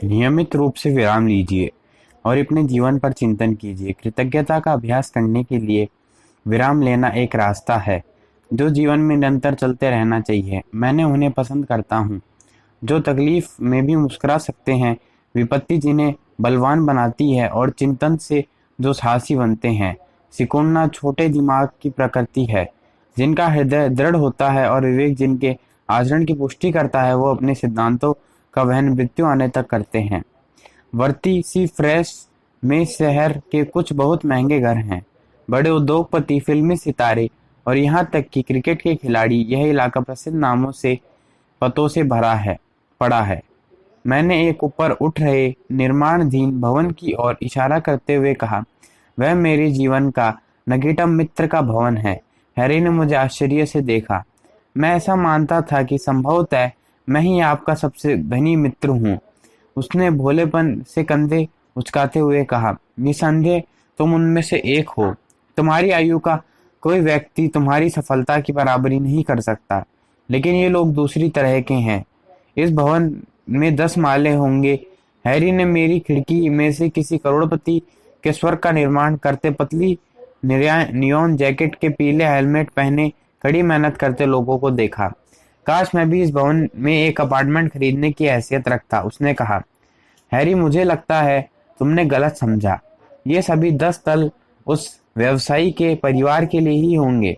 नियमित रूप से विराम लीजिए और अपने जीवन पर चिंतन कीजिए। कृतज्ञता का अभ्यास करने के लिए विराम लेना एक रास्ता है जो जीवन में निरंतर चलते रहना चाहिए। मैंने उन्हें पसंद करता हूँ जो तकलीफ में भी मुस्कुरा सकते हैं। विपत्ति जिन्हें बलवान बनाती है और चिंतन से जो साहसी बनते हैं। सिकुड़ना छोटे दिमाग की प्रकृति है, जिनका हृदय दृढ़ होता है और विवेक जिनके आचरण की पुष्टि करता है, वो अपने सिद्धांतों का वहन मृत्यु आने तक करते हैं। वर्ती सी फ्रेश में शहर के कुछ बहुत महंगे घर हैं। बड़े उद्योगपति, फिल्मी सितारे और यहाँ तक कि क्रिकेट के खिलाड़ी, यह इलाका प्रसिद्ध नामों से पतों से भरा है पड़ा है। मैंने एक ऊपर उठ रहे निर्माणाधीन भवन की ओर इशारा करते हुए कहा, वह मेरे जीवन का नगीटम मित्र का भवन है। हैरी ने मुझे आश्चर्य से देखा। मैं ऐसा मानता था कि संभवतः मैं ही आपका सबसे धनी मित्र हूँ। उसने भोलेपन से कंधे उचकाते हुए कहा, निसंदेह तुम उनमें से एक हो। तुम्हारी आयु का कोई व्यक्ति तुम्हारी सफलता की बराबरी नहीं कर सकता, लेकिन ये लोग दूसरी तरह के हैं। इस भवन में 10 माले होंगे। हैरी ने मेरी खिड़की में से किसी करोड़पति के स्वर्ग का निर्माण करते पतली नियॉन जैकेट के पीले हेलमेट पहने कड़ी मेहनत करते लोगों को देखा। काश मैं भी इस भवन में एक अपार्टमेंट खरीदने की हैसियत रखता, उसने कहा। हैरी, मुझे लगता है तुमने गलत समझा। ये सभी 10 तल उस व्यवसायी के परिवार के लिए ही होंगे,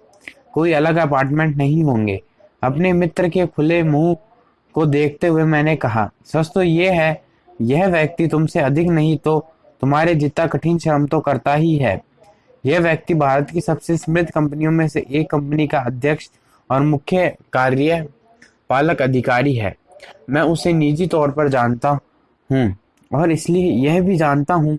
कोई अलग अपार्टमेंट नहीं होंगे। अपने मित्र के खुले मुंह को देखते हुए मैंने कहा, सच तो ये है, यह व्यक्ति तुमसे अधिक नहीं तो तुम्हारे जितना कठिन श्रम तो करता ही है। यह व्यक्ति भारत की सबसे समृद्ध कंपनियों में से एक कंपनी का अध्यक्ष और मुख्य कार्यपालक अधिकारी है। मैं उसे निजी तौर पर जानता हूँ और इसलिए यह भी जानता हूँ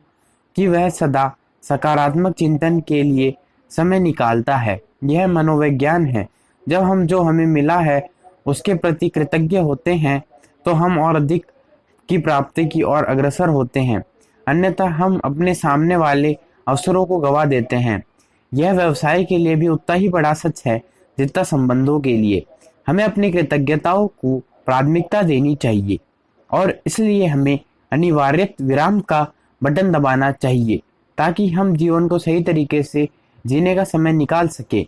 कि वह सदा सकारात्मक चिंतन के लिए समय निकालता है। यह मनोविज्ञान है। जब हम जो हमें मिला है उसके प्रति कृतज्ञ होते हैं तो हम और अधिक की प्राप्ति की ओर अग्रसर होते हैं, अन्यथा हम अपने सामने वाले अवसरों को गवा देते हैं। यह व्यवसाय के लिए भी उतना ही बड़ा सच है जितना संबंधों के लिए। हमें अपनी कृतज्ञताओं को प्राथमिकता देनी चाहिए और इसलिए हमें अनिवार्य विराम का बटन दबाना चाहिए ताकि हम जीवन को सही तरीके से जीने का समय निकाल सके।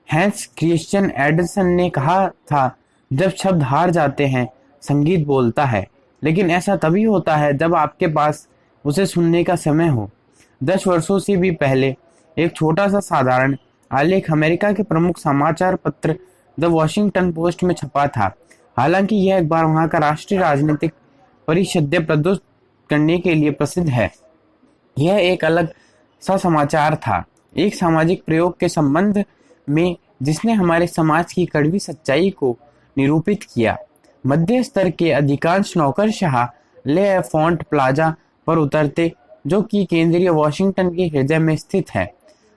हैंस क्रिश्चियन एंडरसन ने कहा था, जब शब्द हार जाते हैं संगीत बोलता है, लेकिन ऐसा तभी होता है जब आपके पास उसे सुनने का समय हो। 10 वर्षों से भी पहले एक छोटा सा साधारण आलेख अमेरिका के प्रमुख समाचार पत्र द वॉशिंगटन पोस्ट में छपा था। हालांकि यह अखबार वहां का राष्ट्रीय राजनीतिक परिषद्य प्रदुष्ट करने के लिए प्रसिद्ध है, यह एक अलग सा समाचार था, एक सामाजिक प्रयोग के संबंध में जिसने हमारे समाज की कड़वी सच्चाई को निरूपित किया। मध्य स्तर के अधिकांश नौकरशाह ले फॉन्ट प्लाजा पर उतरते, जो कि केंद्रीय वाशिंगटन के हृदय में स्थित है।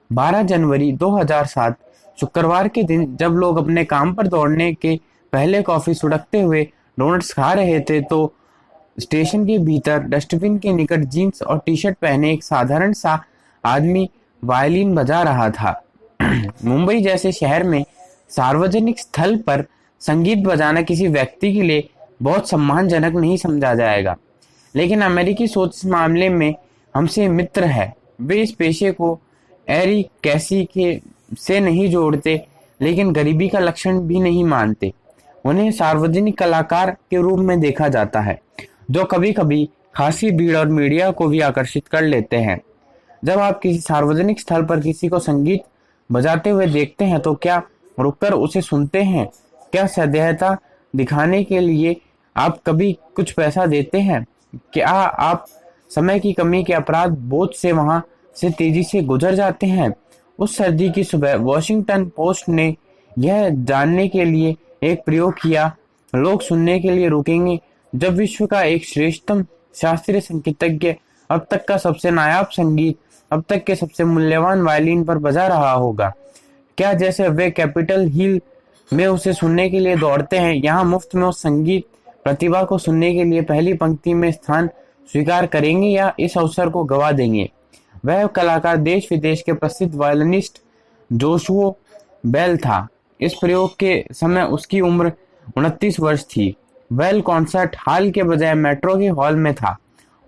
12 जनवरी 2007 शुक्रवार के दिन जब लोग अपने काम पर दौड़ने के पहले कॉफी सुड़कते हुए डोनट्स खा रहे थे तो स्टेशन के भीतर डस्टबिन के निकट जीन्स और टी शर्ट पहने एक साधारण सा आदमी वायलिन बजा रहा था। मुंबई जैसे शहर में सार्वजनिक स्थल पर संगीत बजाना किसी व्यक्ति के लिए बहुत सम्मानजनक नहीं समझा जाएगा, लेकिन अमेरिकी सोच इस मामले में हमसे मित्र है। वे इस पेशे को एरी कैसी के से नहीं जोड़ते, लेकिन गरीबी का लक्षण भी नहीं मानते। उन्हें सार्वजनिक कलाकार के रूप में देखा जाता है, जो कभी कभी खासी भीड़ और मीडिया को भी आकर्षित कर लेते हैं। जब आप किसी सार्वजनिक स्थल पर किसी को संगीत बजाते हुए देखते हैं तो क्या रुककर उसे सुनते हैं? क्या सदेहता दिखाने के लिए आप कभी कुछ पैसा देते हैं? क्या आप समय की कमी के अपराध बोझ से वहां से तेजी से गुजर जाते हैं? उस सर्दी की सुबह वॉशिंगटन पोस्ट ने यह जानने के लिए एक प्रयोग किया, लोग सुनने के लिए रुकेंगे जब विश्व का एक श्रेष्ठतम शास्त्रीय संगीतज्ञ अब तक का सबसे नायाब संगीत अब तक के सबसे मूल्यवान वायलिन पर बजा रहा होगा। क्या जैसे वे कैपिटल हिल में उसे सुनने के लिए दौड़ते हैं, यहाँ मुफ्त में उस संगीत प्रतिभा को सुनने के लिए पहली पंक्ति में स्थान स्वीकार करेंगे या इस अवसर को गवा देंगे? वह कलाकार देश विदेश के प्रसिद्ध वायलिनिस्ट जोशुआ बेल था। इस प्रयोग के समय उसकी उम्र 29 वर्ष थी। वेल कॉन्सर्ट हॉल के बजाय मेट्रो के हॉल में था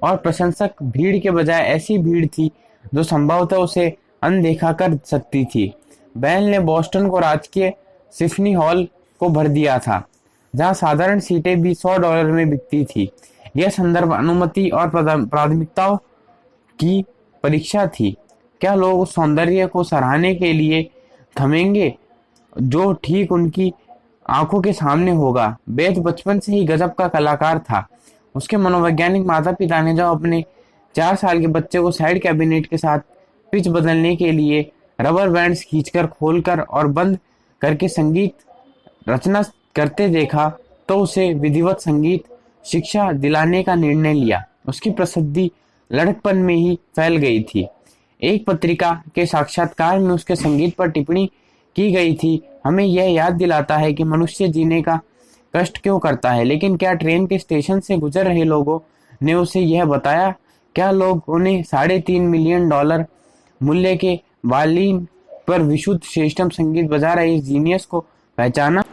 और प्रशंसक भीड़ के बजाय ऐसी भीड़ थी जो संभवतः उसे अनदेखा कर सकती थी। बेल ने बोस्टन को राजकीय सिम्फनी हॉल को भर दिया था, जहां साधारण सीटें भी $100 में बिकती थी। यह संदर्भ अनुमति और प्राथमिकताओं की परीक्षा थी। क्या लोग उस सौंदर्य को सराहने के लिए थमेंगे जो ठीक उनकी आंखों के सामने होगा? बेथ बचपन से ही गजब का कलाकार था। उसके मनोवैज्ञानिक माता पिता ने जब अपने 4 साल के बच्चे को साइड कैबिनेट के साथ पिच बदलने के लिए रबर बैंड्स खींचकर, खोलकर और बंद करके संगीत रचना करते देखा, तो उसे विधिवत संगीत शिक्षा दिलाने का निर्णय लिया। उसकी प्रसिद्धि लड़कपन में ही फैल गई थी। एक पत्रिका के साक्षात्कार में उसके संगीत पर टिप्पणी की गई थी, हमें यह याद दिलाता है कि मनुष्य जीने का कष्ट क्यों करता है। लेकिन क्या ट्रेन के स्टेशन से गुजर रहे लोगों ने उसे यह बताया? क्या लोग उन्हें $3.5 मिलियन मूल्य के वायलिन पर विशुद्ध श्रेष्ठतम संगीत बजा रहे इस जीनियस को पहचाना?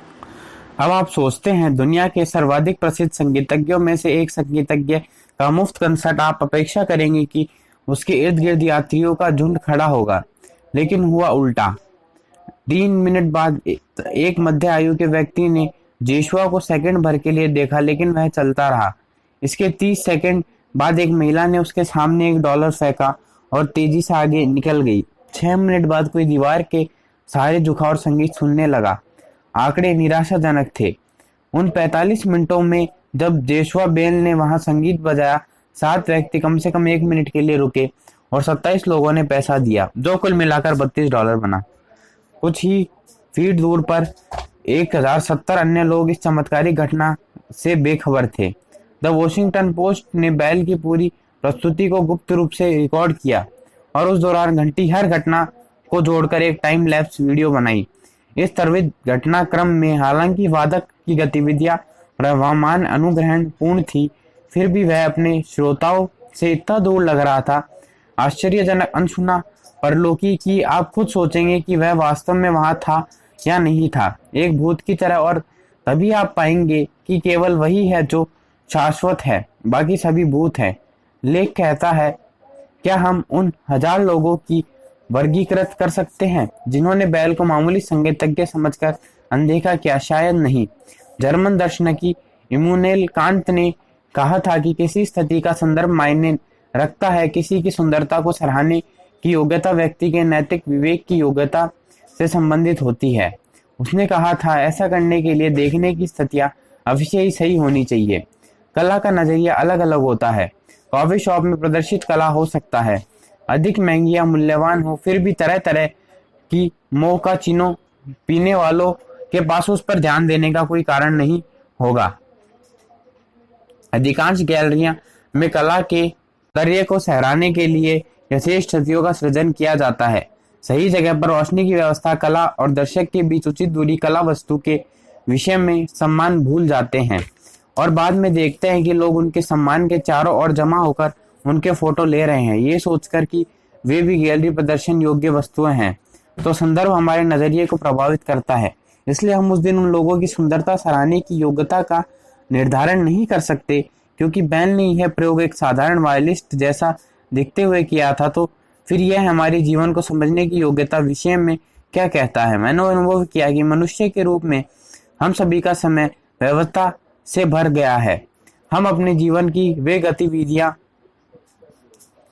अब आप सोचते हैं, दुनिया के सर्वाधिक प्रसिद्ध संगीतज्ञों में से एक संगीतज्ञ का मुफ्त कंसर्ट, आप अपेक्षा करेंगे कि उसके इर्द गिर्द यात्रियों का झुंड खड़ा होगा। लेकिन हुआ उल्टा। 3 मिनट बाद एक मध्य आयु के व्यक्ति ने जोशुआ को सेकंड भर के लिए देखा, लेकिन वह चलता रहा। इसके 30 सेकंड बाद एक महिला ने उसके सामने $1 फेंका और तेजी से आगे निकल गई। 6 मिनट बाद कोई दीवार के सहारे झुका और संगीत सुनने लगा। आंकड़े निराशाजनक थे। उन 45 मिनटों में जब जोशुआ बेल ने वहां संगीत बजाया, 7 व्यक्ति कम से कम 1 मिनट के लिए रुके और 27 लोगों ने पैसा दिया, जो कुल मिलाकर $32 बना। कुछ ही फीट दूर पर 1070 अन्य लोग इस चमत्कारिक घटना से बेखबर थे। द वॉशिंगटन पोस्ट ने बेल की पूरी प्रस्तुति को गुप्त रूप से रिकॉर्ड किया और उस दौरान घंटी हर घटना को जोड़कर एक टाइम लैप्स वीडियो बनाई। इस त्वरित घटनाक्रम में हालांकि वादक की गतिविधियां प्रवाहमान अनुग्रहण पूर्ण थी, फिर भी वह अपने श्रोताओं से इतना दूर लग रहा था। आश्चर्यजनक अनसुना परलोकी कि आप खुद सोचेंगे कि वह वास्तव में वहां था या नहीं था, एक भूत की तरह। और तभी आप पाएंगे कि केवल वही है जो शाश्वत है, बाकी सभी भूत है। लेख कहता है, क्या हम उन 1000 लोगों की वर्गीकृत कर सकते हैं जिन्होंने बैल को मामूली संगीतज्ञ समझकर अनदेखा किया? शायद नहीं। जर्मन दर्शनकी इमैनुएल कांट ने कहा था कि किसी स्थिति का संदर्भ मायने रखता है। किसी की सुंदरता को सराहने की योग्यता व्यक्ति के नैतिक विवेक की योग्यता से संबंधित होती है। उसने कहा था, ऐसा करने के लिए देखने की स्थितियां अवश्य ही सही होनी चाहिए। कला का नजरिया अलग अलग होता है। कॉफी शॉप में प्रदर्शित कला हो सकता है अधिक महंगी या मूल्यवान हो, फिर भी तरह तरह की मोकाचिनो पीने वालों के पास उस पर ध्यान देने का कोई कारण नहीं होगा। अधिकांश गैलरियां में कला के सौंदर्य को सराहने के लिए विशेष स्थितियों का सृजन किया जाता है। सही जगह पर रोशनी की व्यवस्था, कला और दर्शक के बीच उचित दूरी, कला वस्तु के विषय में सम्मान भूल जाते हैं और बाद में देखते हैं कि लोग उनके सम्मान के चारों ओर जमा होकर उनके फोटो ले रहे हैं, ये सोचकर कि वे भी गैलरी प्रदर्शन योग्य वस्तुएं हैं। तो संदर्भ हमारे नजरिए को प्रभावित करता है। इसलिए हम उस दिन उन लोगों की सुंदरता सराहने की योग्यता का निर्धारण नहीं कर सकते। क्योंकि बेल ने यह प्रयोग एक साधारण वायलिस्ट जैसा दिखते हुए किया था, तो फिर यह हमारे जीवन को समझने की योग्यता विषय में क्या कहता है? मैंने अनुभव किया कि मनुष्य के रूप में हम सभी का समय व्यवस्था से भर गया है। हम अपने जीवन की वे गतिविधियां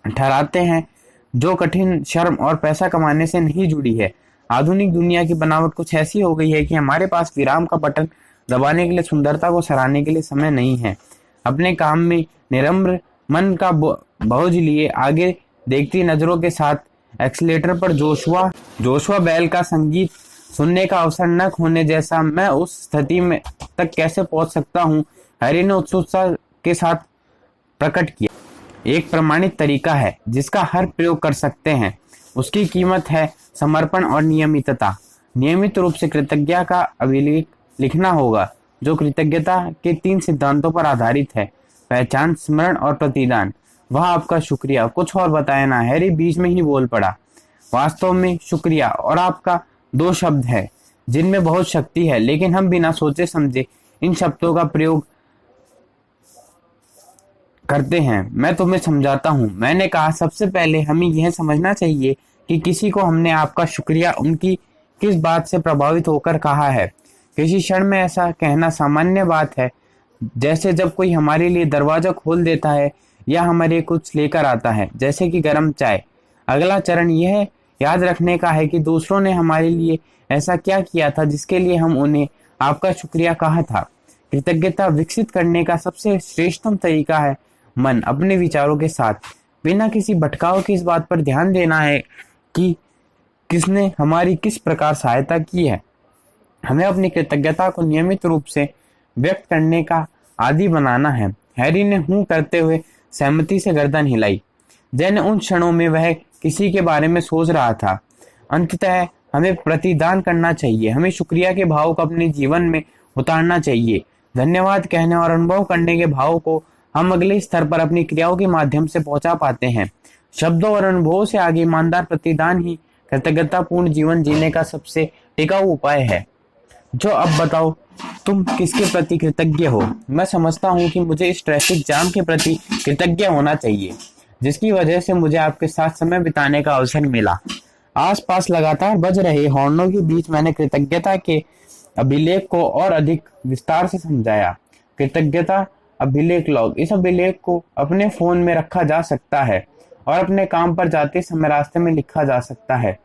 ठहराते हैं जो कठिन श्रम और पैसा कमाने से नहीं जुड़ी है। आधुनिक दुनिया की बनावट कुछ ऐसी हो गई है कि हमारे पास विराम का बटन दबाने के लिए, सुंदरता को सराहने के लिए समय नहीं है। अपने काम में निरम्र मन का बोझ लिए आगे देखती नजरों के साथ एक्सीलेटर पर जोशुआ बेल का संगीत सुनने का अवसर न खोने जैसा मैं उस स्थिति में तक कैसे पहुंच सकता हूं? हैरी ने उत्सुकता के साथ प्रकट किया। एक प्रमाणित तरीका है जिसका हर प्रयोग कर सकते हैं। उसकी कीमत है समर्पण और नियमितता। नियमित रूप से कृतज्ञता का अभिलेख लिखना होगा, जो कृतज्ञता के 3 सिद्धांतों पर आधारित है: पहचान, स्मरण और प्रतिदान। वह आपका शुक्रिया। कुछ और बताए ना। हैरी बीच में ही बोल पड़ा। वास्तव में शुक्रिया और आपका 2 शब्द है जिनमें बहुत शक्ति है, लेकिन हम बिना सोचे समझे इन शब्दों का प्रयोग करते हैं। मैं तुम्हें समझाता हूँ। मैंने कहा, सबसे पहले हमें यह समझना चाहिए कि किसी को हमने आपका शुक्रिया उनकी किस बात से प्रभावित होकर कहा है। किसी क्षण में ऐसा कहना सामान्य बात है, जैसे जब कोई हमारे लिए दरवाजा खोल देता है या हमारे कुछ लेकर आता है, जैसे कि गर्म चाय। अगला चरण यह याद रखने का है कि दूसरों ने हमारे लिए ऐसा क्या किया था जिसके लिए हम उन्हें आपका शुक्रिया कहा था। कृतज्ञता विकसित करने का सबसे श्रेष्ठतम तरीका है मन अपने विचारों के साथ बिना किसी भटकाव के इस बात पर ध्यान देना है कि किसने हमारी किस प्रकार सहायता की है। हमें अपनी कृतज्ञता को नियमित रूप से व्यक्त करने का आदी बनाना है। हैरी ने हूं करते हुए सहमति से गर्दन हिलाई। जैसे उन क्षणों में वह किसी के बारे में सोच रहा था। अंततः हमें प्रतिदान करना चाहिए। हमें शुक्रिया के भाव को अपने जीवन में उतारना चाहिए। धन्यवाद कहने और अनुभव करने के भाव को हम अगले स्तर पर अपनी क्रियाओं के माध्यम से पहुंचा पाते हैं। शब्दों और अनुभवों से आगे ईमानदार प्रतिदान ही कृतज्ञतापूर्ण जीवन जीने का सबसे टिकाऊ उपाय है। जो अब बताओ, तुम किसके प्रति कृतज्ञ हो? मैं समझता हूँ कि मुझे इस ट्रैफिक जाम के प्रति कृतज्ञ होना चाहिए, जिसकी वजह से मुझे आपके साथ समय बिताने का अवसर मिला। आसपास लगातार बज रहे हॉर्नों के बीच मैंने कृतज्ञता के अभिलेख को और अधिक विस्तार से समझाया। कृतज्ञता अभिलेख लॉग। इस अभिलेख को अपने फोन में रखा जा सकता है और अपने काम पर जाते समय रास्ते में लिखा जा सकता है,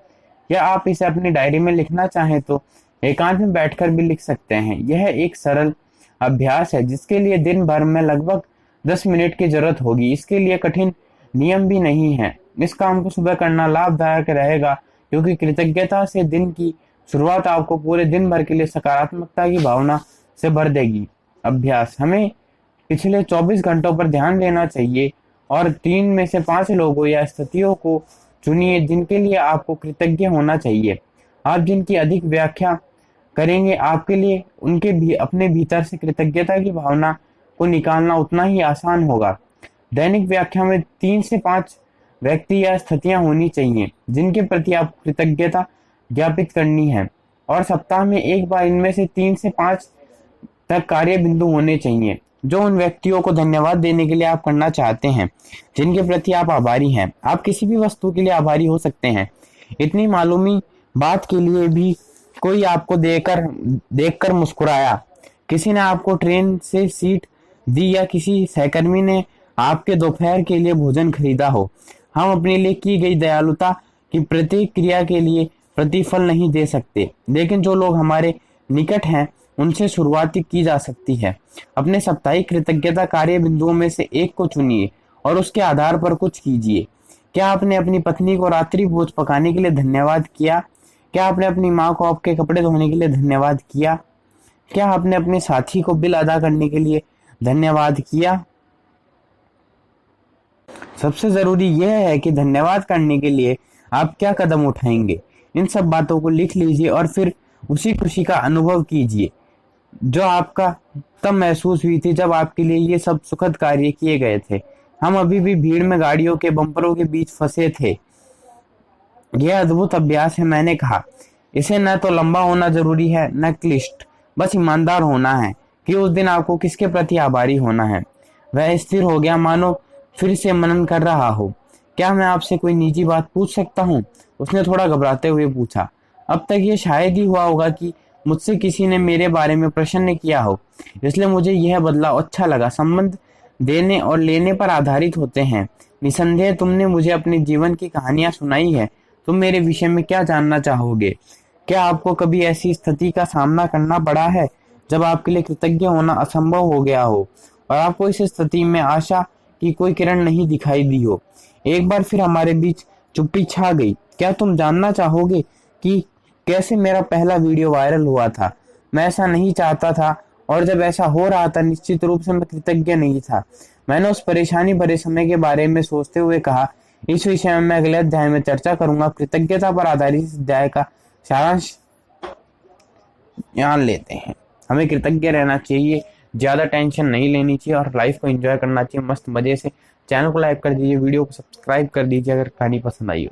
या आप इसे अपनी डायरी में लिखना चाहें तो एकांत में बैठकर भी लिख सकते हैं। यह एक सरल अभ्यास है जिसके लिए दिन भर में लगभग 10 मिनट की जरूरत होगी। इसके लिए कठिन नियम भी नहीं है। इस काम को सुबह करना लाभदायक रहेगा क्योंकि कृतज्ञता से दिन की शुरुआत आपको पूरे दिन भर के लिए सकारात्मकता की भावना से भर देगी। अभ्यास। हमें पिछले 24 घंटों पर ध्यान देना चाहिए और 3 में से 5 लोगों या स्थितियों को चुनिए जिनके लिए आपको कृतज्ञ होना चाहिए। आप जिनकी अधिक व्याख्या करेंगे, आपके लिए उनके भी अपने भीतर से कृतज्ञता की भावना को निकालना उतना ही आसान होगा। दैनिक व्याख्या में 3 से 5 व्यक्ति या स्थितियां होनी चाहिए जिनके प्रति आप कृतज्ञता ज्ञापित करनी है, और सप्ताह में एक बार इनमें से 3 से 5 तक कार्य बिंदु होने चाहिए जो उन व्यक्तियों को धन्यवाद देने के लिए आप करना चाहते हैं, जिनके प्रति आप आभारी हैं। आप किसी भी वस्तु के लिए आभारी हो सकते हैं। इतनी मालूमी बात के लिए भी कोई आपको देखकर मुस्कुराया, किसी ने आपको ट्रेन से सीट दी, या किसी सहकर्मी ने आपके दोपहर के लिए भोजन खरीदा हो। हम अपने लिए की गई दयालुता की प्रत्येक क्रिया के लिए प्रतिफल नहीं दे सकते, लेकिन जो लोग हमारे निकट हैं उनसे शुरुआत की जा सकती है। अपने साप्ताहिक कृतज्ञता कार्य बिंदुओं में से एक को चुनिए और उसके आधार पर कुछ कीजिए। क्या आपने अपनी पत्नी को रात्रि भोज पकाने के लिए धन्यवाद किया? क्या आपने अपनी माँ को आपके कपड़े धोने के लिए धन्यवाद किया? क्या आपने अपने साथी को बिल अदा करने के लिए धन्यवाद किया? सबसे जरूरी यह है कि धन्यवाद करने के लिए आप क्या कदम उठाएंगे। इन सब बातों को लिख लीजिए और फिर उसी खुशी का अनुभव कीजिए जो आपका तब महसूस हुई थी जब आपके लिए ये सब सुखद कार्य किए गए थे। हम अभी भी भीड़ में गाड़ियों के बम्परों के बीच फंसे थे। यह अद्भुत अभ्यास है, मैंने कहा। इसे न तो लंबा होना जरूरी है न क्लिष्ट, बस ईमानदार होना है कि उस दिन आपको किसके प्रति आभारी होना है। वह स्थिर हो गया, मानो फिर से मनन कर रहा हो। क्या मैं आपसे कोई निजी बात पूछ सकता हूँ? उसने थोड़ा घबराते हुए पूछा। अब तक ये शायद ही हुआ होगा कि मुझसे किसी ने मेरे बारे में प्रश्न किया हो, इसलिए मुझे यह बदलाव अच्छा लगा। संबंध देने और लेने पर आधारित होते हैं। निसंदेह तुमने मुझे अपने जीवन की कहानियां सुनाई है। तुम मेरे विषय में क्या जानना चाहोगे? क्या आपको कभी ऐसी स्थिति का सामना करना पड़ा है जब आपके लिए कृतज्ञ होना असंभव हो गया हो और आपको इस स्थिति में आशा की कोई किरण नहीं दिखाई दी हो? एक बार फिर हमारे बीच चुप्पी छा गई। क्या तुम जानना चाहोगे कि कैसे मेरा पहला वीडियो वायरल हुआ था? मैं ऐसा नहीं चाहता था, और जब ऐसा हो रहा था निश्चित रूप से मैं कृतज्ञ नहीं था। मैंने उस परेशानी भरे समय के बारे में सोचते हुए कहा, इस विषय में मैं अगले अध्याय में चर्चा करूंगा। कृतज्ञता पर आधारित इस अध्याय का सारांश यहाँ लेते हैं। हमें कृतज्ञ रहना चाहिए, ज्यादा टेंशन नहीं लेनी चाहिए और लाइफ को एंजॉय करना चाहिए मस्त मजे से। चैनल को लाइक कर दीजिए, वीडियो को सब्सक्राइब कर दीजिए अगर कहानी पसंद आई हो।